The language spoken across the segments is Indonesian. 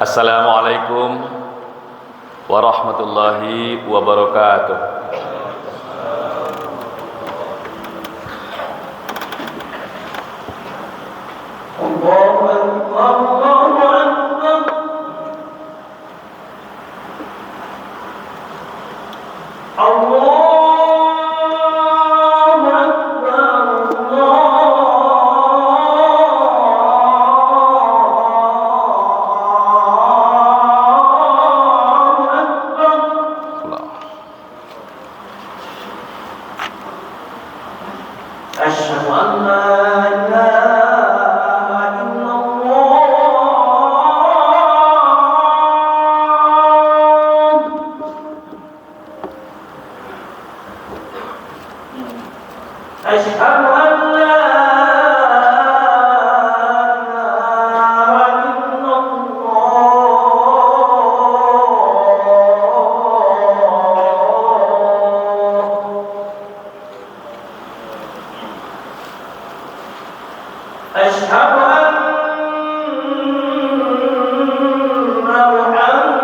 Assalamualaikum warahmatullahi wabarakatuh. Allahu Akbar, Allahu Akbar. Allahu Akbar, Allahu Akbar. Asyhadu an la ilaha illallah. Asyhadu an la ilaha illallah. Asyhadu anna Muhammadan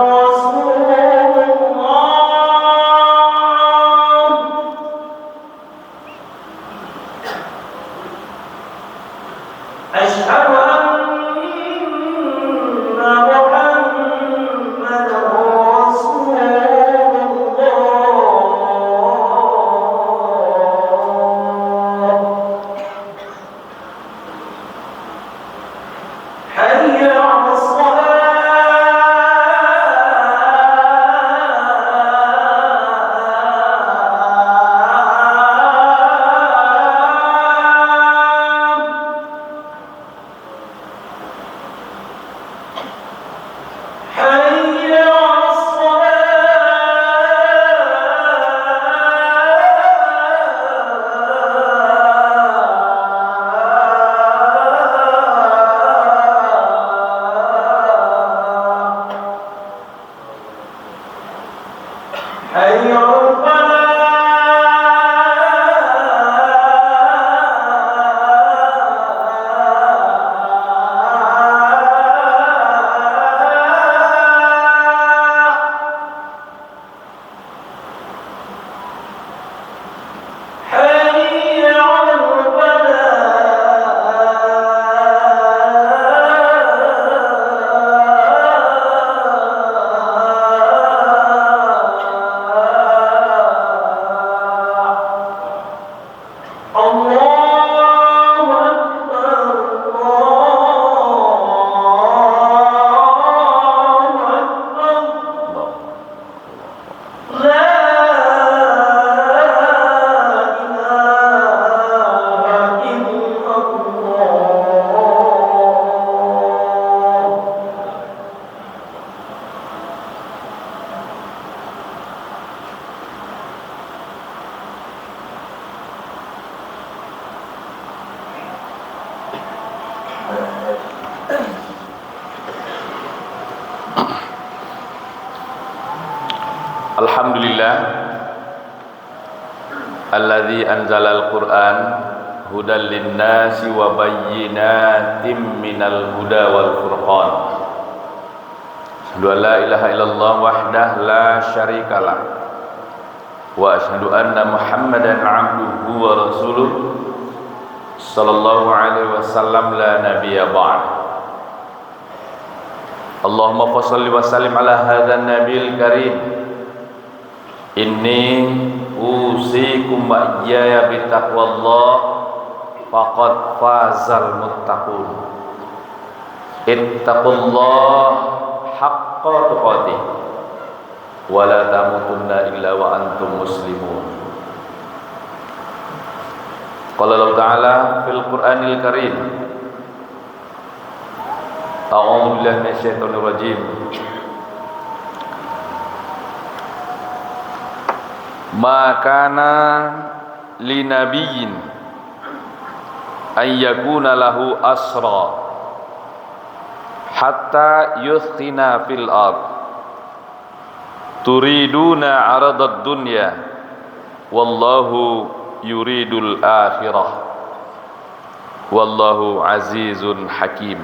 Rasulullah. Asyhadu anna Muhammadan Rasulullah. Hayya 'alas salat. Hayya 'alas salat. Hayya 'alal falah. Hayya 'alal falah. Allahu Akbar, Allahu Akbar. La ilaha illallah. Alhamdulillah alladzi anzalal Qur'an hudan linnasi wa bayyinatin minal huda wal furqan. Asyhadu an la ilaha illallah wahdah la syarikalah wa asyhadu anna Muhammadan 'abduhu wa rasuluh sallallahu alaihi wasallam la nabiyya ba'd. Allahumma shalli wa sallim ala hadzal nabiyil karim. Inni usikum wa iyaya bitaqwallah faqad fazal muttaqun. Ittaqullah haqqa tuqatih wa la tamutunna illa wa antum muslimun. Qala Allah Ta'ala fil Qur'anil Karim. A'udzu billahi minasyaitonir rajim. Ma kana linabiyyin ay yakuna lahu asra hatta yuthqina fil ard turiduna 'aradad dunya wallahu yuridul akhirah wallahu azizun hakim.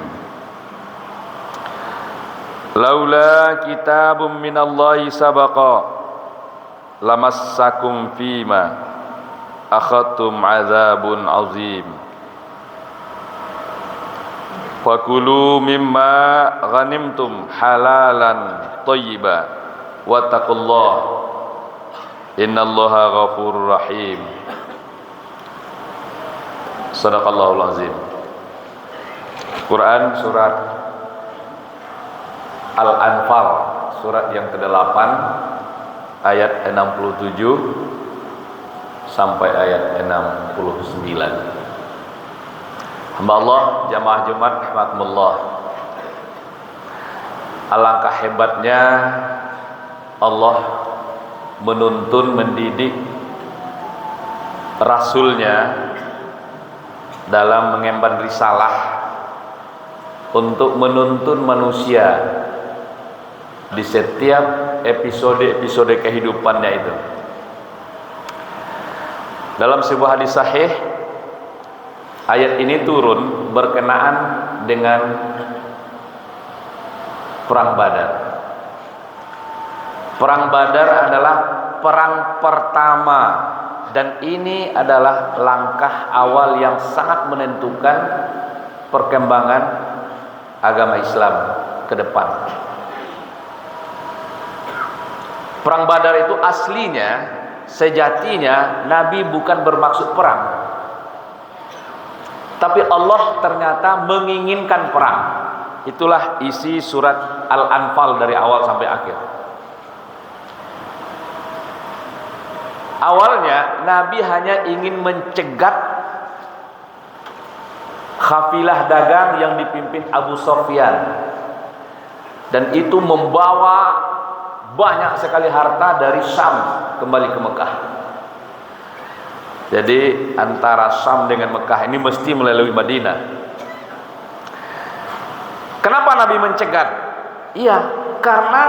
Laula kitabun minallahi sabaqa lamassakum fima akhadtum azabun azim. Fakulu mimma ghanimtum halalan thayyiba wattaqullah innallaha ghafurur rahim. Sadaqallahul azim. Quran surat Al-Anfal, surat yang ke-8 ayat 67 sampai ayat 69. Hamba Allah, jamaah Jumat rahmatullah. Alangkah hebatnya Allah menuntun, mendidik Rasulnya dalam mengemban risalah untuk menuntun manusia di setiap episode kehidupannya itu. Dalam sebuah hadis sahih, ayat ini turun berkenaan dengan perang Badar. Perang Badar adalah perang pertama, dan ini adalah langkah awal yang sangat menentukan perkembangan agama Islam ke depan. Perang Badar itu aslinya, sejatinya Nabi bukan bermaksud perang, tapi Allah ternyata menginginkan perang. Itulah isi surat Al-Anfal dari awal sampai akhir. Awalnya Nabi hanya ingin mencegat kafilah dagang yang dipimpin Abu Sufyan, dan itu membawa banyak sekali harta dari Syam kembali ke Mekah. Jadi antara Syam dengan Mekah ini mesti melalui Madinah. Kenapa Nabi mencegat? Iya, karena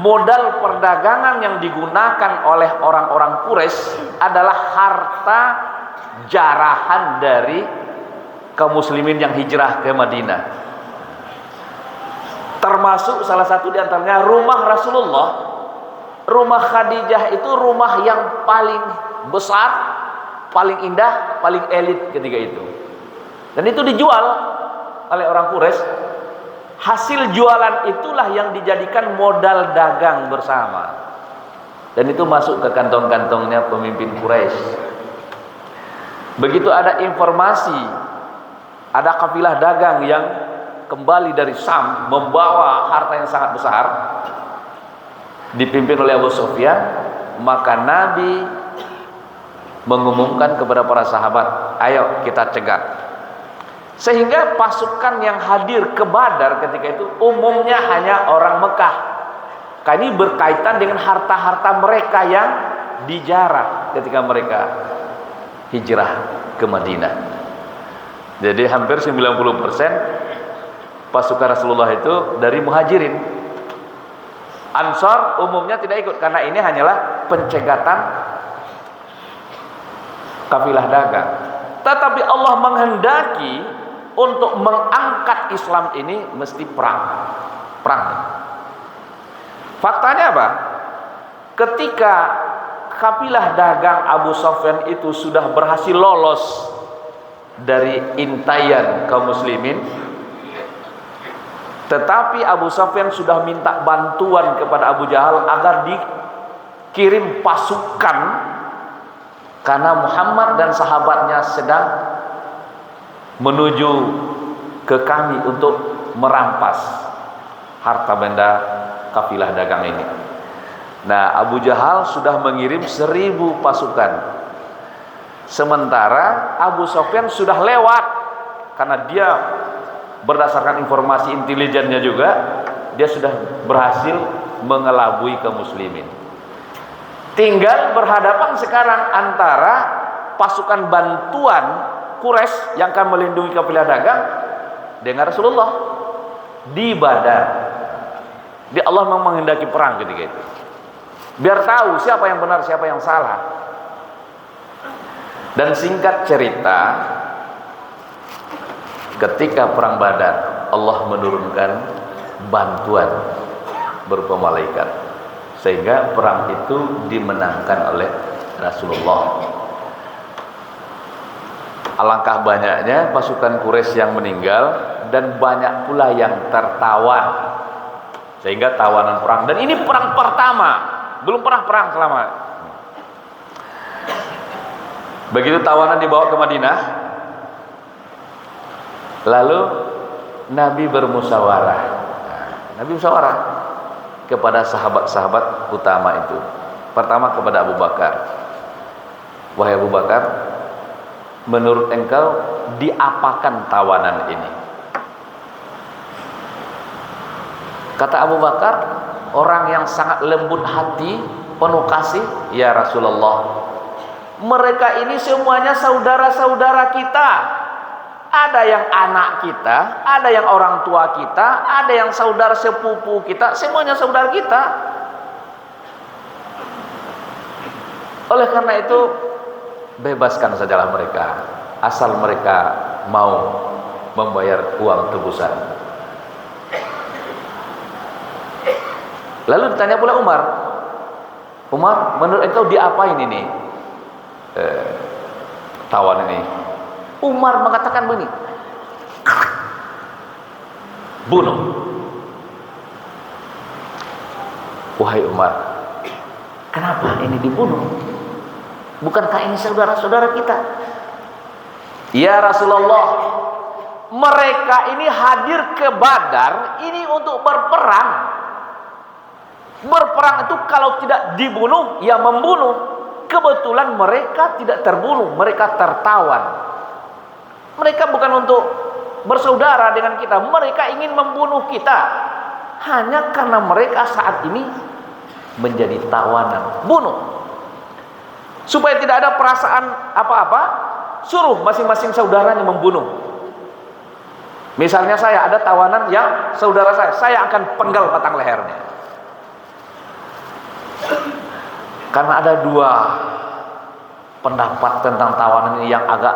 modal perdagangan yang digunakan oleh orang-orang Quraisy adalah harta jarahan dari kaum muslimin yang hijrah ke Madinah. Termasuk salah satu di antaranya rumah Rasulullah. Rumah Khadijah itu rumah yang paling besar, paling indah, paling elit ketika itu. Dan itu dijual oleh orang Quraisy. Hasil jualan itulah yang dijadikan modal dagang bersama. Dan itu masuk ke kantong-kantongnya pemimpin Quraisy. Begitu ada informasi ada kafilah dagang yang kembali dari Syam membawa harta yang sangat besar, dipimpin oleh Abu Sufyan, maka Nabi mengumumkan kepada para sahabat, ayo kita cegat. Sehingga pasukan yang hadir ke Badar ketika itu umumnya hanya orang Mekah, karena ini berkaitan dengan harta-harta mereka yang dijarah ketika mereka hijrah ke Madinah. Jadi hampir 90% pasukan Rasulullah itu dari Muhajirin. Ansar umumnya tidak ikut karena ini hanyalah pencegatan kafilah dagang. Tetapi Allah menghendaki untuk mengangkat Islam ini mesti perang. Faktanya apa? Ketika kafilah dagang Abu Sufyan itu sudah berhasil lolos dari intaian kaum muslimin, tetapi Abu Sufyan sudah minta bantuan kepada Abu Jahal agar dikirim pasukan karena Muhammad dan sahabatnya sedang menuju ke kami untuk merampas harta benda kafilah dagang ini. Nah, Abu Jahal sudah mengirim 1000 pasukan. Sementara Abu Sufyan sudah lewat, karena dia berdasarkan informasi intelijennya juga, dia sudah berhasil mengelabui kaum muslimin. Tinggal berhadapan sekarang antara pasukan bantuan Quraisy yang akan melindungi kafilah dagang dengan Rasulullah di Badar. Di Allah memang menghendaki perang ketika itu, biar tahu siapa yang benar, siapa yang salah. Dan singkat cerita, ketika perang Badar, Allah menurunkan bantuan berupa malaikat, sehingga perang itu dimenangkan oleh Rasulullah. Alangkah banyaknya pasukan Quraisy yang meninggal dan banyak pula yang tertawan, sehingga tawanan perang. Dan ini perang pertama, belum pernah perang selama. Begitu tawanan dibawa ke Madinah, lalu Nabi bermusyawarah. Nabi musyawarah kepada sahabat-sahabat utama itu. Pertama kepada Abu Bakar. Wahai Abu Bakar, menurut engkau diapakan tawanan ini? Kata Abu Bakar, orang yang sangat lembut hati, penuh kasih, ya Rasulullah, mereka ini semuanya saudara-saudara kita. Ada yang anak kita, ada yang orang tua kita, ada yang saudara sepupu kita, semuanya saudara kita. Oleh karena itu, bebaskan sajalah mereka, asal mereka mau membayar uang tebusan. Lalu ditanya pula Umar, menurut engkau diapain ini tawan ini? Umar mengatakan begini, bunuh. Wahai Umar, kenapa ini dibunuh? Bukankah ini saudara-saudara kita? Ya Rasulullah, mereka ini hadir ke Badar ini untuk berperang. Berperang itu kalau tidak dibunuh, ya membunuh. Kebetulan mereka tidak terbunuh, mereka tertawan. Mereka bukan untuk bersaudara dengan kita, mereka ingin membunuh kita. Hanya karena mereka saat ini menjadi tawanan, bunuh. Supaya tidak ada perasaan apa-apa, suruh masing-masing saudaranya membunuh. Misalnya saya ada tawanan yang saudara saya akan penggal batang lehernya. Karena ada dua pendapat tentang tawanan ini yang agak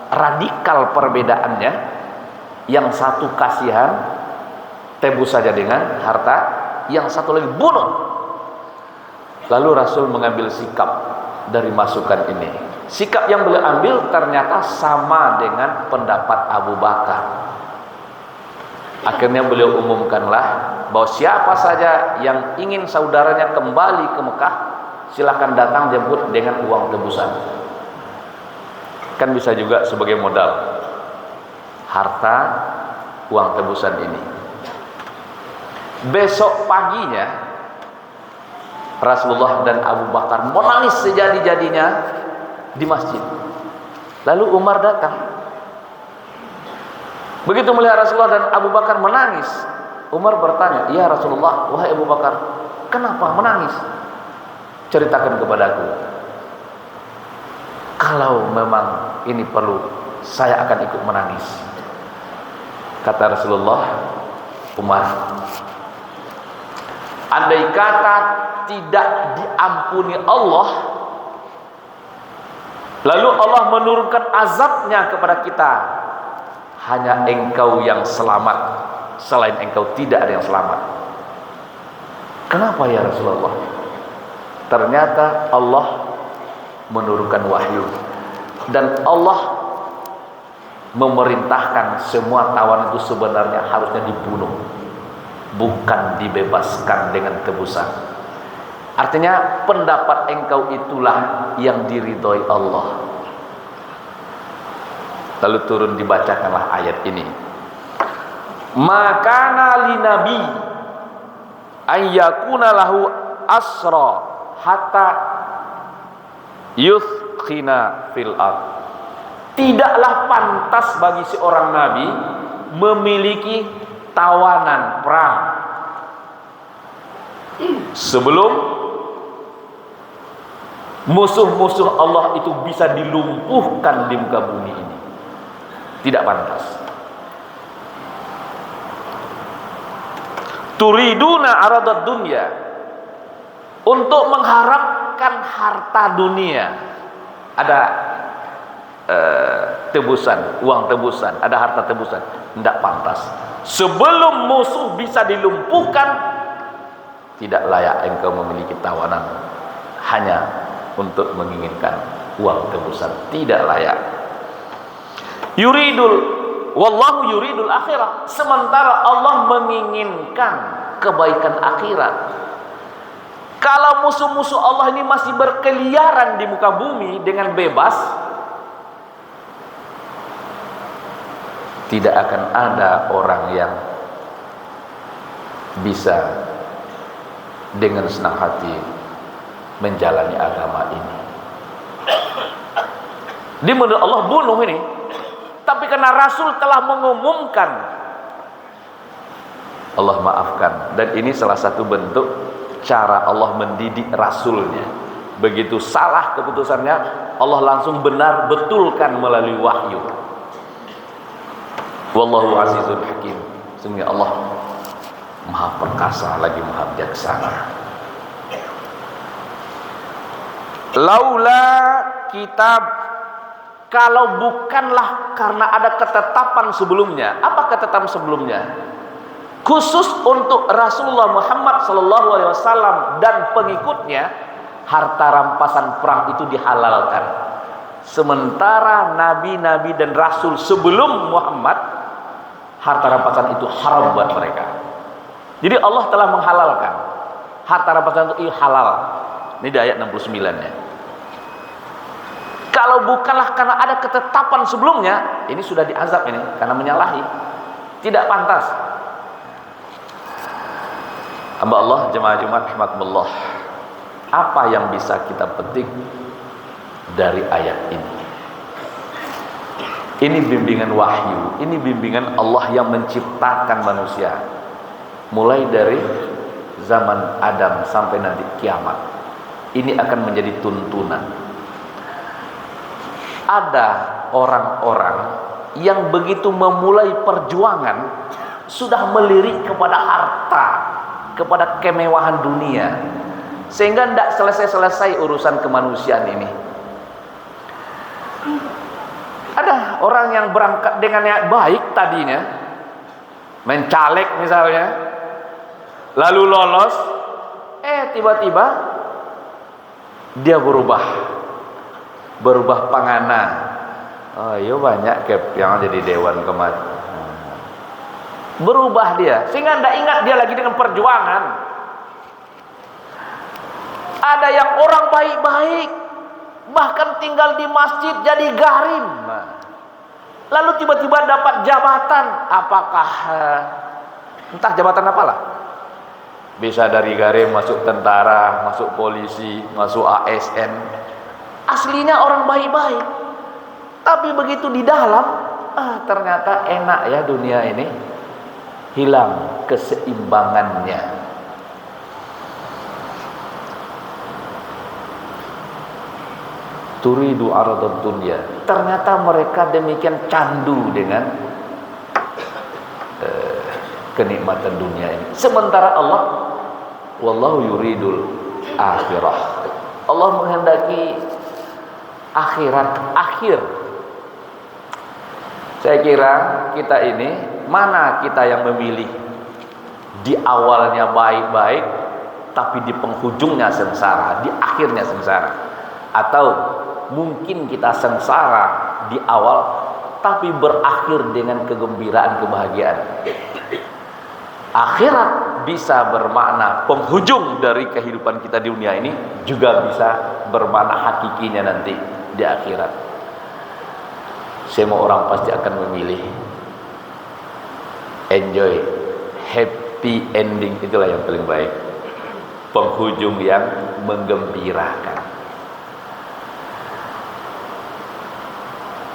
radikal perbedaannya. Yang satu kasihan, tebus saja dengan harta, yang satu lagi bunuh. Lalu Rasul mengambil sikap dari masukan ini. Sikap yang beliau ambil ternyata sama dengan pendapat Abu Bakar. Akhirnya beliau umumkanlah bahwa siapa saja yang ingin saudaranya kembali ke Mekah, silakan datang jemput dengan uang tebusan. Kan bisa juga sebagai modal harta uang tebusan ini. Besok paginya Rasulullah dan Abu Bakar menangis sejadi-jadinya di masjid. Lalu Umar datang. Begitu melihat Rasulullah dan Abu Bakar menangis, Umar bertanya, "Ya Rasulullah, wahai Abu Bakar, kenapa menangis? Ceritakan kepadaku. Kalau memang ini perlu, saya akan ikut menangis." Kata Rasulullah, "Umar, andai kata tidak diampuni Allah, lalu Allah menurunkan azabnya kepada kita, hanya engkau yang selamat, selain engkau tidak ada yang selamat." Kenapa ya Rasulullah? Ternyata Allah menurunkan wahyu dan Allah memerintahkan semua tawanan itu sebenarnya harusnya dibunuh, bukan dibebaskan dengan tebusan. Artinya pendapat engkau itulah yang diridhoi Allah. Lalu turun dibacakanlah ayat ini. Makana li nabi ayyakuna lahu asra hatta yuthkhina fil ard. Tidaklah pantas bagi seorang nabi memiliki tawanan perang sebelum musuh-musuh Allah itu bisa dilumpuhkan di muka bumi ini. Tidak pantas. Turiduna aradad dunya, untuk mengharapkan harta dunia. Ada tebusan, uang tebusan, ada harta tebusan. Tidak pantas. Sebelum musuh bisa dilumpuhkan, tidak layak engkau memiliki tawanan hanya untuk menginginkan uang tebusan, tidak layak. Wallahu yuridul akhirah, sementara Allah menginginkan kebaikan akhirat. Kalau musuh-musuh Allah ini masih berkeliaran di muka bumi dengan bebas, tidak akan ada orang yang bisa dengan senang hati menjalani agama ini. Di menurut Allah bunuh ini, tapi karena Rasul telah mengumumkan, Allah maafkan. Dan ini salah satu bentuk cara Allah mendidik Rasulnya. Begitu salah keputusannya, Allah langsung benar betulkan melalui wahyu. Wallahu azizun hakim. Sungguh Allah maha perkasa lagi maha bijaksana. Laula kitab, kalau bukanlah karena ada ketetapan sebelumnya. Apa ketetapan sebelumnya? Khusus untuk Rasulullah Muhammad SAW dan pengikutnya, harta rampasan perang itu dihalalkan. Sementara nabi-nabi dan rasul sebelum Muhammad, harta rampasan itu haram buat mereka. Jadi Allah telah menghalalkan harta rampasan itu halal. Ini di ayat 69-nya. Kalau bukanlah karena ada ketetapan sebelumnya, ini sudah diazab ini karena menyalahi, tidak pantas. Hamba Allah, jemaah Jumat rahimakumullah, apa yang bisa kita petik dari ayat ini? Ini bimbingan wahyu, ini bimbingan Allah yang menciptakan manusia, mulai dari zaman Adam sampai nanti kiamat. Ini akan menjadi tuntunan. Ada orang-orang yang begitu memulai perjuangan sudah melirik kepada harta, kepada kemewahan dunia, sehingga tidak selesai-selesai urusan kemanusiaan ini. Ada orang yang berangkat dengan niat baik tadinya, mencalek misalnya, lalu lolos, tiba-tiba dia berubah pangana. Oh iya, banyak yang jadi dewan kemarin. Berubah dia, sehingga tidak ingat dia lagi dengan perjuangan. Ada yang orang baik-baik, bahkan tinggal di masjid jadi garim, lalu tiba-tiba dapat jabatan. Apakah entah jabatan apalah, bisa dari garim masuk tentara, masuk polisi, masuk ASN. Aslinya orang baik-baik, tapi begitu di dalam, ternyata enak ya dunia ini, hilang keseimbangannya. Turidu aradad dunya. Ternyata mereka demikian candu dengan kenikmatan dunia ini. Sementara Allah, wallahu yuridul akhirah. Allah menghendaki akhirat akhir. Saya kira kita ini, mana kita yang memilih di awalnya baik-baik tapi di penghujungnya sengsara, di akhirnya sengsara, atau mungkin kita sengsara di awal tapi berakhir dengan kegembiraan, kebahagiaan. Akhirat bisa bermakna penghujung dari kehidupan kita di dunia ini, juga bisa bermakna hakikinya nanti di akhirat. Semua orang pasti akan memilih enjoy, happy ending, itulah yang paling baik, penghujung yang menggembirakan.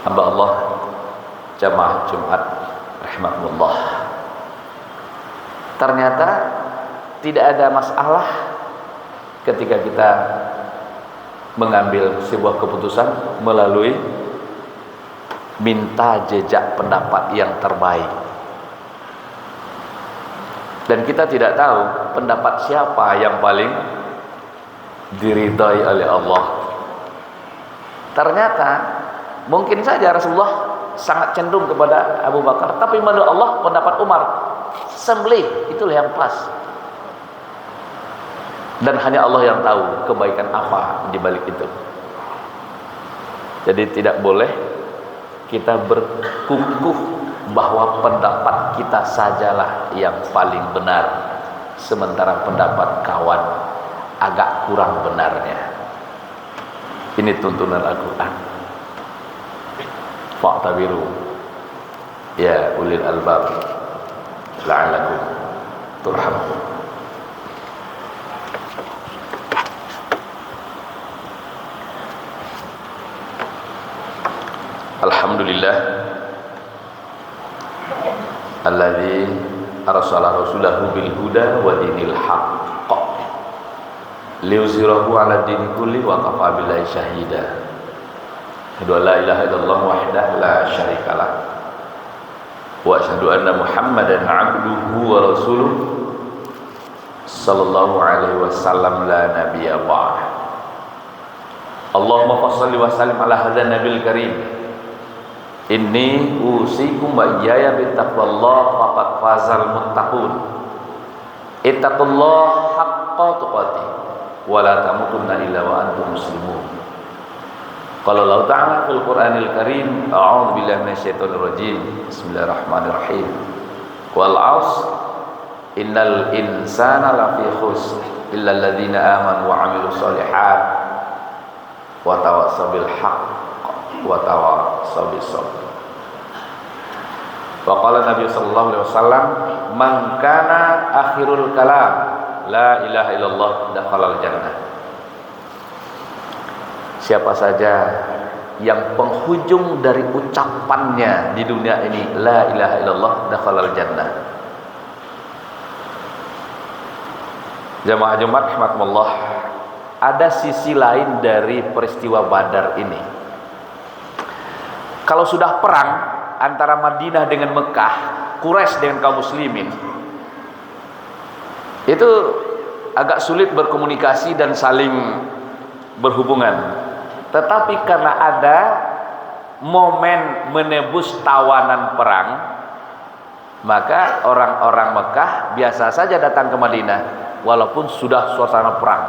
Hamba Allah, jamaah Jumat rahimahullah, ternyata tidak ada masalah ketika kita mengambil sebuah keputusan melalui minta jejak pendapat yang terbaik. Dan kita tidak tahu pendapat siapa yang paling diridhai oleh Allah. Ternyata mungkin saja Rasulullah sangat cenderung kepada Abu Bakar, tapi menurut Allah pendapat Umar sembelih itulah yang pas. Dan hanya Allah yang tahu kebaikan apa di balik itu. Jadi tidak boleh kita berkukuh bahwa pendapat kita sajalah yang paling benar, sementara pendapat kawan agak kurang benarnya. Ini tuntunan Al-Quran. Fa'tabiru ya ulil albab la'alakum turhamun. Alhamdulillah alladzi arsala rasulahu bil huda wa dinil haqq liyuzhirahu 'ala dini kulli wa kafa billahi syahida. Asyhadu an la ilaha illallah wahdahu la syarikalah wa asyhadu anna Muhammadan 'abduhu wa rasuluh sallallahu alaihi wasallam la nabiyya ba'd. Allahumma shalli wa sallim ala hadzal nabil karim. Inni usikum wa iyaya bittaqwallah faqad fazal muttaqun. Ittaqullaha haqqa tuqatih wa la tamutunna illa wa antum muslimun. Qala Allah Ta'ala fil Qur'anil Karim, a'udzu billahi minasyaitonir rajim. Bismillahirrahmanirrahim. Wal 'asr innal insana lafi khusr illa alladziina aamanu wa 'amilus shalihat wa tawassaw bil haqq wa tawassaw bis sabr. Wa qala Nabi sallallahu alaihi wasallam, man kana akhirul kalam la ilaha illallah dakhalal jannah. Siapa saja yang penghujung dari ucapannya di dunia ini la ilaha illallah dakhalal jannah. Jamaah Jumat rahimakumullah, ada sisi lain dari peristiwa Badar ini. Kalau sudah perang antara Madinah dengan Mekah, Quraisy dengan kaum muslimin, itu agak sulit berkomunikasi dan saling berhubungan. Tetapi karena ada momen menebus tawanan perang, maka orang-orang Mekah biasa saja datang ke Madinah walaupun sudah suasana perang.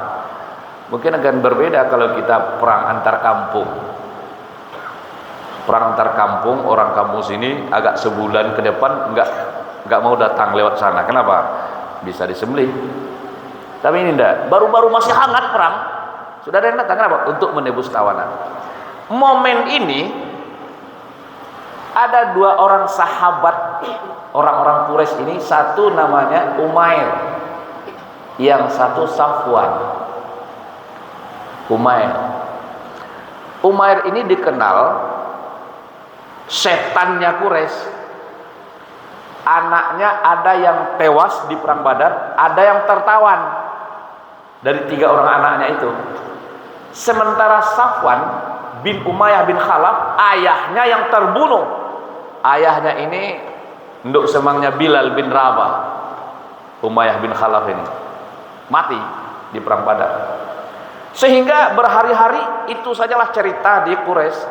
Mungkin akan berbeda kalau kita perang antar kampung. Perang antar kampung, orang kampung sini agak sebulan ke depan enggak mau datang lewat sana. Kenapa? Bisa disembelih. Tapi ini enggak, baru-baru masih hangat perang, sudah ada yang datang. Kenapa? Untuk menebus tawanan. Momen ini ada dua orang sahabat orang-orang Quraisy ini, satu namanya Umair, yang satu Safwan. Umair ini dikenal setannya Quraisy. Anaknya ada yang tewas di perang Badar, ada yang tertawan dari 3 orang anaknya itu. Sementara Safwan bin Umayyah bin Khalaf, ayahnya yang terbunuh. Ayahnya ini nduk semangnya Bilal bin Rabah. Umayyah bin Khalaf ini mati di perang Badar. Sehingga berhari-hari itu sajalah cerita di Quraisy.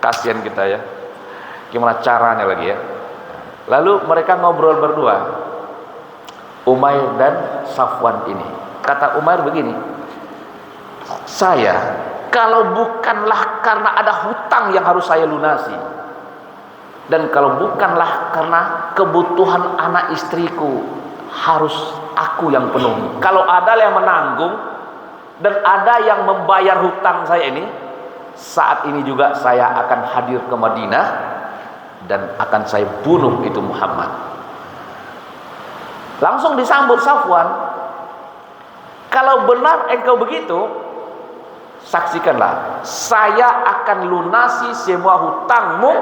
Kasihan kita ya, gimana caranya lagi ya. Lalu mereka ngobrol berdua, Umair dan Safwan ini. Kata Umair begini, saya kalau bukanlah karena ada hutang yang harus saya lunasi, dan kalau bukanlah karena kebutuhan anak istriku harus aku yang penuhi, kalau ada yang menanggung dan ada yang membayar hutang saya ini, saat ini juga saya akan hadir ke Madinah dan akan saya bunuh itu Muhammad. Langsung disambut Safwan, kalau benar engkau begitu, saksikanlah, saya akan lunasi semua hutangmu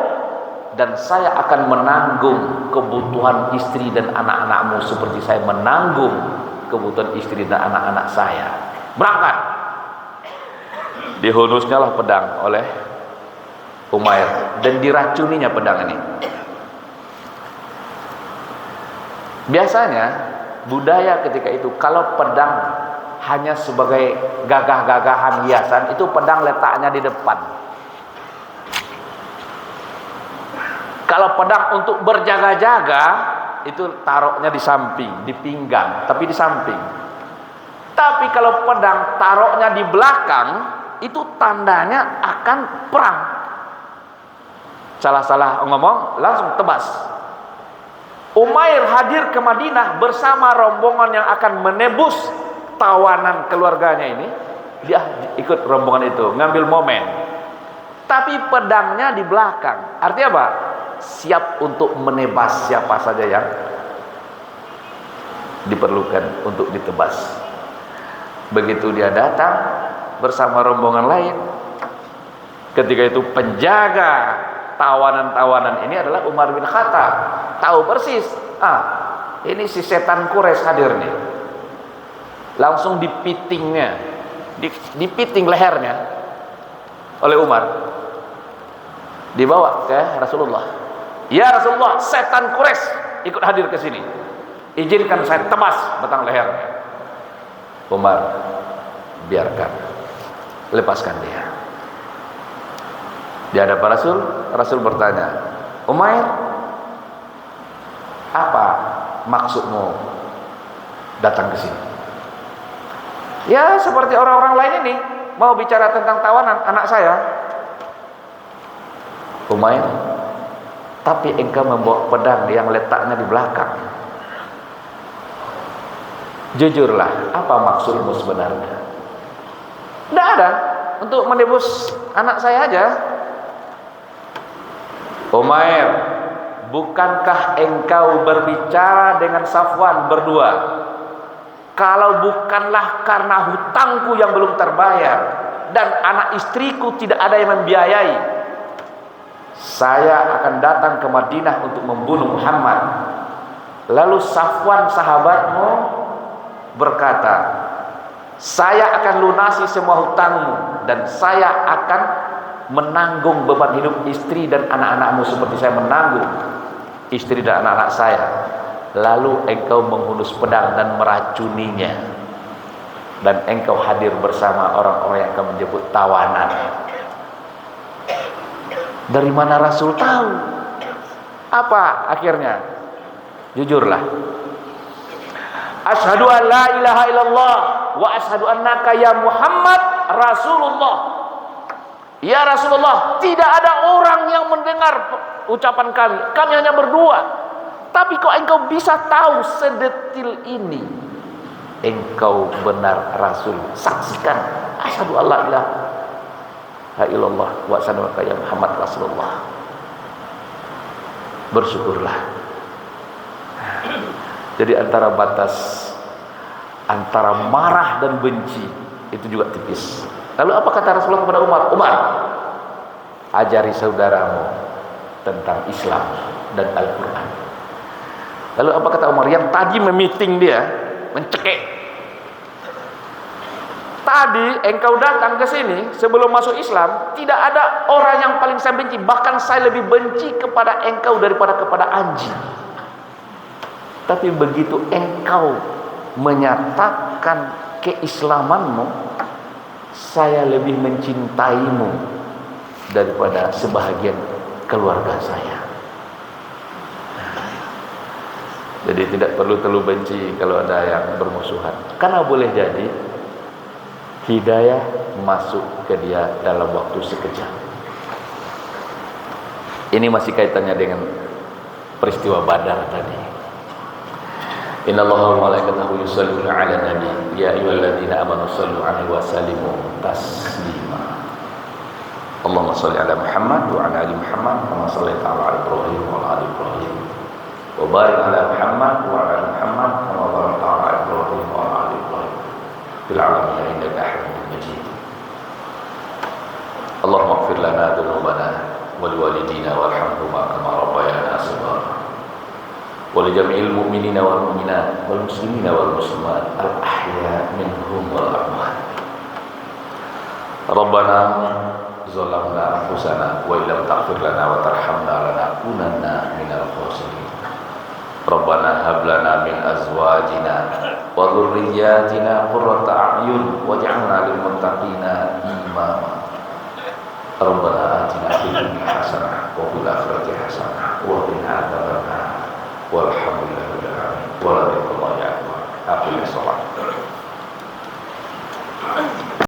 dan saya akan menanggung kebutuhan istri dan anak-anakmu seperti saya menanggung kebutuhan istri dan anak-anak saya. Berangkat. Dihunusnya lah pedang oleh Umair dan diracuninya pedang ini. Biasanya budaya ketika itu, kalau pedang hanya sebagai gagah-gagahan hiasan, itu pedang letaknya di depan. Kalau pedang untuk berjaga-jaga, itu taruhnya di samping, di pinggang, tapi di samping. Tapi kalau pedang taruhnya di belakang, itu tandanya akan perang. Salah-salah ngomong langsung tebas. Umair hadir ke Madinah bersama rombongan yang akan menebus tawanan keluarganya ini. Dia ikut rombongan itu, ngambil momen. Tapi pedangnya di belakang. Artinya apa? Siap untuk menebas siapa saja yang diperlukan untuk ditebas. Begitu dia datang bersama rombongan lain, ketika itu penjaga tawanan-tawanan ini adalah Umar bin Khattab. Tahu persis, ini si setan Quraisy hadir nih. Langsung dipitingnya, dipiting lehernya oleh Umar, dibawa ke Rasulullah. Ya Rasulullah, setan Quraisy ikut hadir ke sini. Izinkan saya tebas batang lehernya. Umar, biarkan, lepaskan dia. Di hadapan Rasul, Rasul bertanya, Umair, apa maksudmu datang ke sini? Ya seperti orang-orang lain ini, mau bicara tentang tawanan anak saya. Umair, tapi engkau membawa pedang yang letaknya di belakang. Jujurlah, apa maksudmu sebenarnya? Tidak ada, untuk menebus anak saya aja. Umair, bukankah engkau berbicara dengan Safwan berdua? Kalau bukanlah karena hutangku yang belum terbayar dan anak istriku tidak ada yang membiayai, saya akan datang ke Madinah untuk membunuh Muhammad. Lalu Safwan sahabatmu berkata, saya akan lunasi semua hutangmu dan saya akan menanggung beban hidup istri dan anak-anakmu seperti saya menanggung istri dan anak-anak saya. Lalu engkau menghunus pedang dan meracuninya, dan engkau hadir bersama orang-orang yang akan menjemput tawanan. Dari mana Rasul tahu? Apa akhirnya? Jujurlah. Asyhadu an la ilaha illallah wa asyhadu annaka ya Muhammad Rasulullah. Ya Rasulullah, tidak ada orang yang mendengar ucapan kami. Kami hanya berdua. Tapi kok engkau bisa tahu sedetil ini? Engkau benar Rasul. Saksikan. Asyhadu an la ilaha illallah wa asyhadu annaka ya Muhammad Rasulullah. Bersyukurlah. Jadi antara batas antara marah dan benci itu juga tipis. Lalu apa kata Rasulullah kepada Umar? Umar, ajari saudaramu tentang Islam dan Al-Quran. Lalu apa kata Umar? Yang tadi memiting dia, mencekik. Tadi engkau datang ke sini sebelum masuk Islam, tidak ada orang yang paling saya benci. Bahkan saya lebih benci kepada engkau daripada kepada anjing. Tapi begitu engkau menyatakan keislamanmu, saya lebih mencintaimu daripada sebahagian keluarga saya. Jadi tidak perlu terlalu benci kalau ada yang bermusuhan. Karena boleh jadi hidayah masuk ke dia dalam waktu sekejap. Ini masih kaitannya dengan peristiwa Badar tadi. Innallaha wa malaikatahu yusholluna 'alan nabi ya ayyuhalladzina amanu shallu 'alaihi wa sallimu taslima. Allahumma shalli 'ala Muhammad wa 'ala ali Muhammad kama shallaita 'ala Ibrahim wa 'ala ali Ibrahim. Wa barik 'ala Muhammad wa 'ala ali Muhammad kama barakta 'ala Ibrahim wa 'ala ali Ibrahim fil 'alamin innaka Hamidum Majid. Allahumma ighfir lana dhunubana wa liwalidina warhamhuma kama rabbayana shighara. ولجميع المؤمنين والمؤمنات والمسلمين والمسلمات الأحياء منهم والأموات. ربنا ظلمنا أنفسنا وإن لم تغفر لنا وترحمنا لنكونن من الخاسرين. ربنا هب لنا من أزواجنا وذرياتنا قرة أعين واجعلنا للمتقين إماما. ربنا آتنا في الدنيا حسنة وفي الآخرة حسنة وقنا عذاب النار. Walhamdulillah, wala ilaha illallah. Aku